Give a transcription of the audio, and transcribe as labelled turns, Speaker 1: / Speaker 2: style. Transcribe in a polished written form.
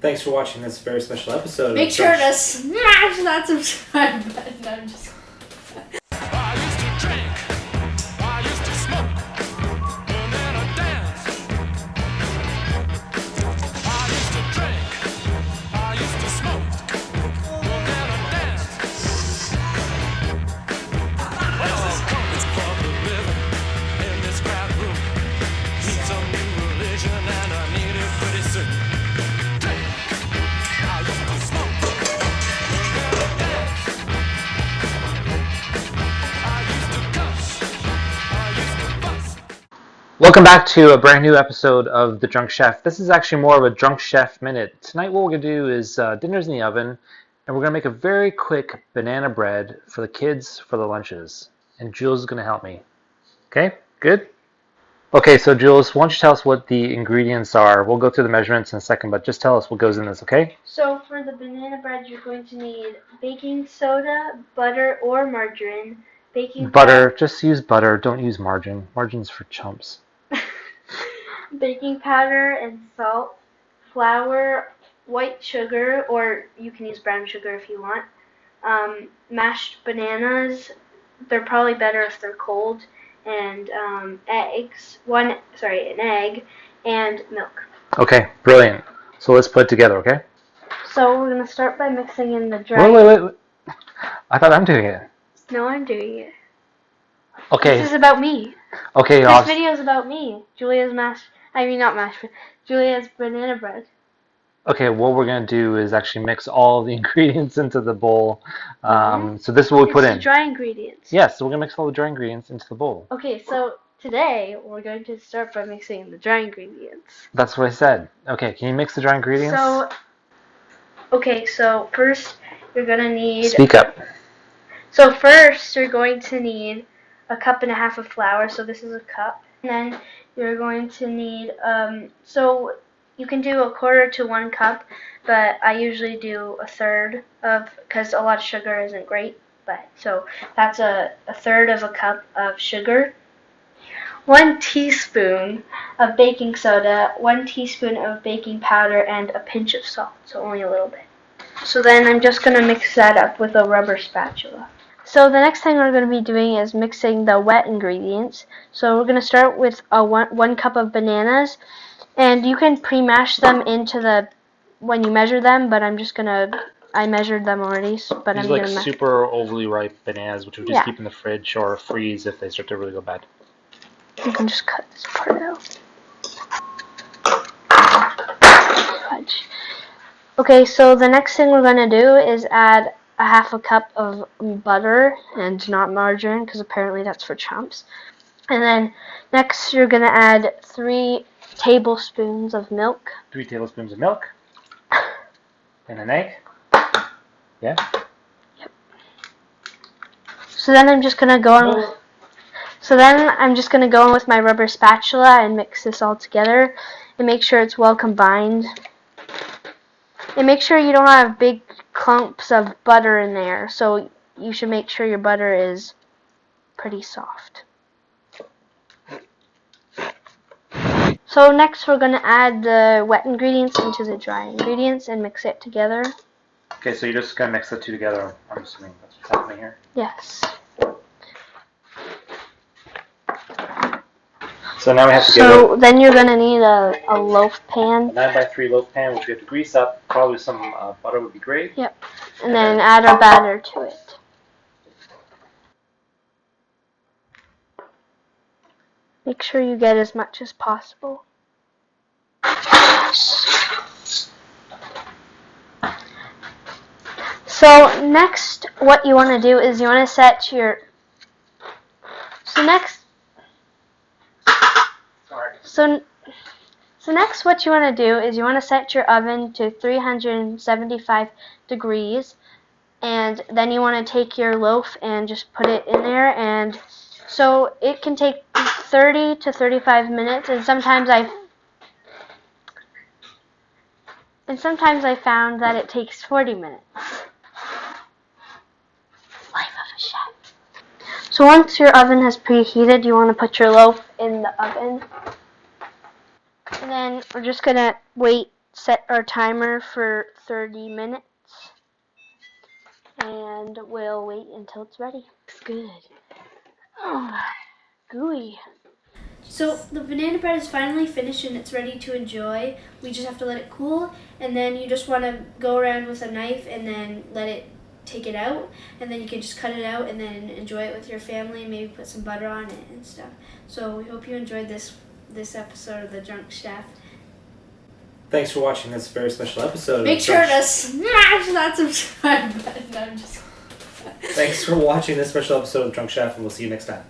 Speaker 1: Thanks for watching this very special episode.
Speaker 2: Make sure to smash that subscribe button. I'm just
Speaker 3: I used to drink, I used to smoke, and then I danced. I used to drink, I used to smoke, and then I danced. It's public living in this crowded room. Need some new religion and I need it pretty soon. Drink, I used to smoke, and then I danced.
Speaker 1: Welcome back to a brand new episode of The Drunk Chef. This is actually more of a Drunk Chef Minute. Tonight what we're going to do is dinner's in the oven, and we're going to make a very quick banana bread for the kids for the lunches. And Jules is going to help me. Okay, good? Okay, so Jules, why don't you tell us what the ingredients are? We'll go through the measurements in a second, but just tell us what goes in this, okay?
Speaker 2: So for the banana bread, you're going to need baking soda, butter or margarine, baking
Speaker 1: Butter, just use butter, don't use margarine. Margarine's for chumps.
Speaker 2: baking powder and salt, flour, white sugar, or you can use brown sugar if you want, mashed bananas. They're probably better if they're cold, and eggs. An egg, and milk.
Speaker 1: Okay, brilliant. So let's put it together, okay?
Speaker 2: So we're gonna start by mixing in the dry.
Speaker 1: Wait. I thought I'm doing it.
Speaker 2: No, I'm doing it.
Speaker 1: Okay.
Speaker 2: This is about me.
Speaker 1: Okay,
Speaker 2: This video is about me. Julia's banana bread.
Speaker 1: Okay, what we're going to do is actually mix all the ingredients into the bowl. So this is what we put in.
Speaker 2: It's dry ingredients.
Speaker 1: Yes, so we're going to mix all the dry ingredients into the bowl.
Speaker 2: Okay, so today we're going to start by mixing the dry ingredients.
Speaker 1: That's what I said. Okay, can you mix the dry ingredients?
Speaker 2: So first you're going to need...
Speaker 1: Speak up.
Speaker 2: So first you're going to need 1.5 cups of flour, so this is a cup. And then you're going to need, so you can do 1/4 to 1 cup, but I usually do 1/3 because a lot of sugar isn't great. So that's a 1/3 of a cup of sugar. 1 teaspoon of baking soda, 1 teaspoon of baking powder, and a pinch of salt, so only a little bit. So then I'm just going to mix that up with a rubber spatula. So the next thing we're going to be doing is mixing the wet ingredients. So we're going to start with one cup of bananas, and you can pre-mash them when you measure them, but I measured them already, but
Speaker 1: These
Speaker 2: I'm
Speaker 1: are
Speaker 2: going to
Speaker 1: super overly ripe bananas, which we just
Speaker 2: Yeah.
Speaker 1: keep in the fridge or freeze if they start to really go bad.
Speaker 2: You can just cut this part out. Fudge. Okay, so the next thing we're going to do is add 1/2 cup of butter, and not margarine, because apparently that's for chumps. And then next you're going to add 3 tablespoons of milk.
Speaker 1: 3 tablespoons of milk. And an egg. Yeah?
Speaker 2: Yep. So then I'm just going to go in with my rubber spatula and mix this all together and make sure it's well combined. And make sure you don't have big clumps of butter in there, so you should make sure your butter is pretty soft. So next we're going to add the wet ingredients into the dry ingredients and mix it together.
Speaker 1: Okay, so you're just going to mix the two together, I'm assuming that's what's happening here.
Speaker 2: Yes.
Speaker 1: So now we have to
Speaker 2: So then you're going to need a loaf pan.
Speaker 1: a 9x3 loaf pan, which we have to grease up. Probably some butter would be great.
Speaker 2: Yep. And then add our batter to it. Make sure you get as much as possible. So next, what you want to do is you want to set your... So next what you want to do is you want to set your oven to 375 degrees, and then you want to take your loaf and just put it in there, and so it can take 30 to 35 minutes, and sometimes I found that it takes 40 minutes. Life of a chef. So once your oven has preheated, you want to put your loaf in the oven. And then we're just going to wait set our timer for 30 minutes. And we'll wait until it's ready. It's good. Oh, gooey. So the banana bread is finally finished and it's ready to enjoy. We just have to let it cool, and then you just want to go around with a knife and then take it out, and then you can just cut it out and then enjoy it with your family and maybe put some butter on it and stuff. So we hope you enjoyed this episode of The Drunk Chef.
Speaker 1: Thanks for watching this very special episode.
Speaker 2: Make sure to smash that subscribe button. I'm just
Speaker 1: Thanks for watching this special episode of Drunk Chef, and we'll see you next time.